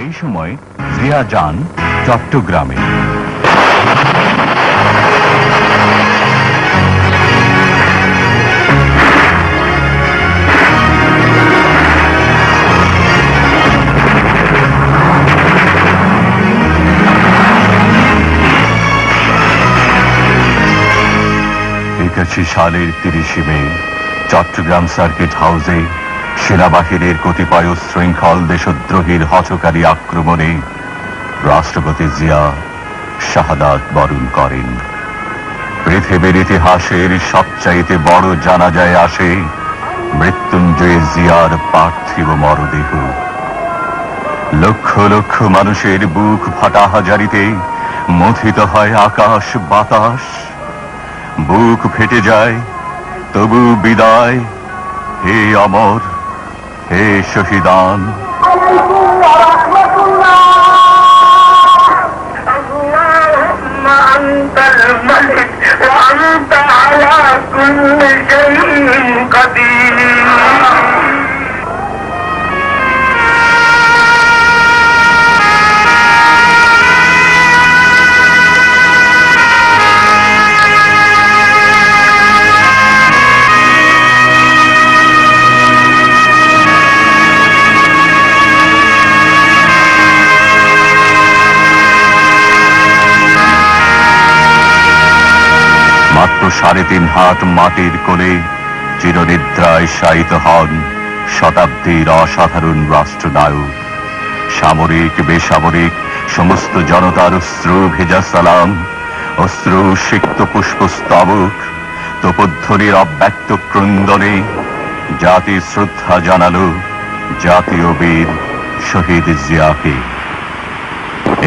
এই সময় জিয়া যান চট্টগ্রামে। সালের 30 মে চট্টগ্রাম সার্কিট হাউসে সেনাবাহিনীর কতিপয় শৃঙ্খল দেশদ্রোহীর হঠকারী আক্রমণে রাষ্ট্রপতি জিয়া শাহাদাত বরণ করেন। পৃথিবীর ইতিহাসের সবচাইতে বড় জানাজায় আসে মৃত্যুঞ্জয় জিয়ার পার্থিব মরদেহ। লক্ষ লক্ষ মানুষের বুক ফাটা হাজারিতে মথিত হয় আকাশ বাতাস। বুক ফেটে যায় তবু বিদায়, হে অমর, হে শহীদান। মাত্র 3.5 হাত মাটির কোলে চিরনিদ্রায় শায়িত হন শতাব্দীর অসাধারণ রাষ্ট্রনায়ক। সামরিক বেসামরিক সমস্ত জনতার অশ্রু ভেজা সালাম, অশ্রু সিক্ত পুষ্পস্তবক, তোপধ্বনির অব্যক্ত ক্রন্দনে জাতি শ্রদ্ধা জানালো জাতীয় বীর শহীদ জিয়াকে।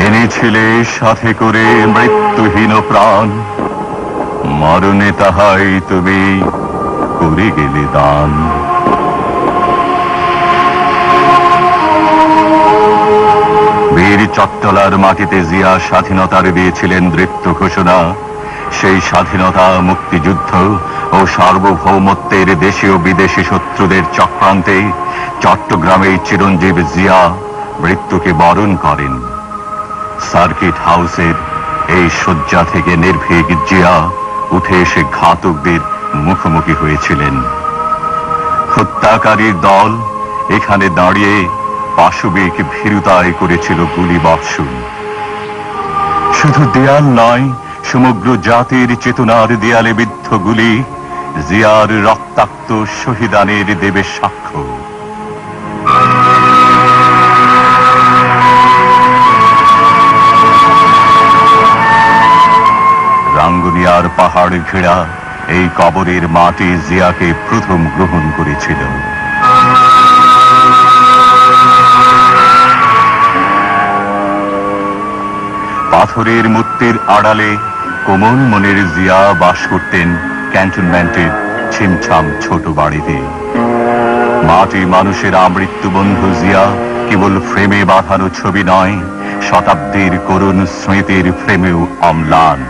এনেছিলে সাথে করে মৃত্যুহীন প্রাণ, মরণে তাহাই তুমি করে গেলে দান। বীর চট্টলার মাটিতে জিয়া স্বাধীনতার দিয়েছিলেন দৃপ্ত ঘোষণা। সেই স্বাধীনতা, মুক্তিযুদ্ধ ও সার্বভৌমত্বের দেশীয় বিদেশি শত্রুদের চক্রান্তে চট্টগ্রামে চিরঞ্জীব জিয়া মৃত্যুকে বরণ করেন। সার্কিট হাউসের এই শয্যা থেকে নির্ভীক জিয়া উঠে এসে ঘাতকদের মুখোমুখি হয়েছিলেন। হত্যাকারীর দল এখানে দাঁড়িয়ে পাশবিক ভীরুতায় করেছিল গুলি বর্ষণ। শুধু দেয়াল নয়, সমগ্র জাতির চেতনার দেয়ালে বিদ্ধ গুলি জিয়ার রক্তাক্ত শহীদানের দেবে সাক্ষ্য। রাঙ্গুনিয়ার পাহাড় ঘেরা এই কবরের মাটি জিয়াকে প্রথম গ্রহণ করেছিল। পাথরের মূর্তির আড়ালে কোমল মনের জিয়া বাস করতেন ক্যান্টনমেন্টের ছিমছাম ছোট বাড়িতে। মাটি মানুষের আমৃত্যু বন্ধু জিয়া কেবল ফ্রেমে বাঁধানো ছবি নয়, শতাব্দীর করুণ স্মৃতির ফ্রেমেও অম্লান।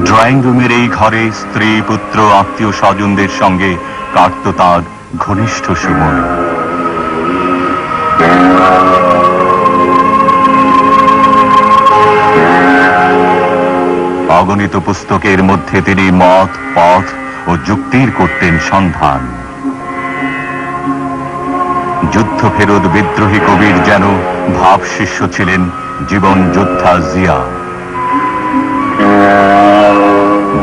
ড্রয়িং রুমের এই ঘরে স্ত্রী, পুত্র, আত্মীয় স্বজনদের সঙ্গে কাটত তাঁর ঘনিষ্ঠ সময়। অগণিত পুস্তকের মধ্যে তিনি মত, পথ ও যুক্তির করতেন সন্ধান। যুদ্ধ ফেরত বিদ্রোহী কবির যেন ভাব শিষ্য ছিলেন জীবন যোদ্ধা জিয়া।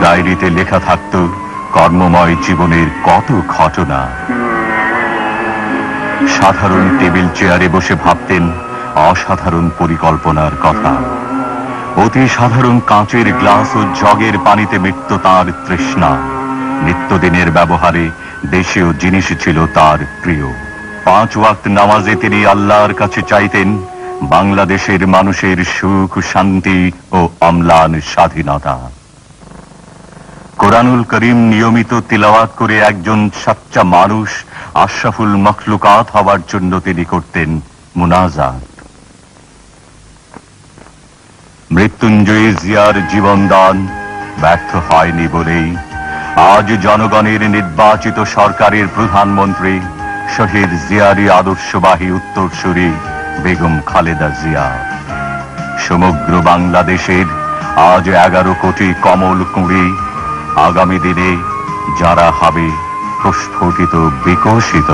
ডায়েরিতে লেখা থাকত কর্মময় জীবনের কত ঘটনা। সাধারণ টেবিল চেয়ারে বসে ভাবতেন অসাধারণ পরিকল্পনার কথা। অতি সাধারণ কাঁচের গ্লাস ও জগের পানিতে মিটত তাঁর তৃষ্ণা। নিত্যদিনের ব্যবহারে দেশীয় জিনিস ছিল তার প্রিয়। 5 ওয়াক্ত নামাজে তিনি আল্লাহর কাছে চাইতেন বাংলাদেশের মানুষের সুখ, শান্তি ও অম্লান স্বাধীনতা। কোরআনুল করিম নিয়মিত তিলাওয়াত করে একজন সচ্চা মানুষ আশরাফুল মখলুকাত হওয়ার জন্য তিনি করতেন মুনাজাত। মৃত্যুঞ্জয়ী জিয়ার জীবনদান ব্যর্থ হয়নি বলেই আজ জনগণের নির্বাচিত সরকারের প্রধানমন্ত্রী শহীদ জিয়ারই আদর্শবাহী উত্তরসূরি বেগম খালেদা জিয়া। সমগ্র বাংলাদেশের আজ 11 কোটি কমল কুঁড়ি আগামী দিনে যারা হবে প্রস্ফুটিত বিকশিত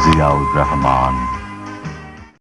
জিয়াউর রহমান।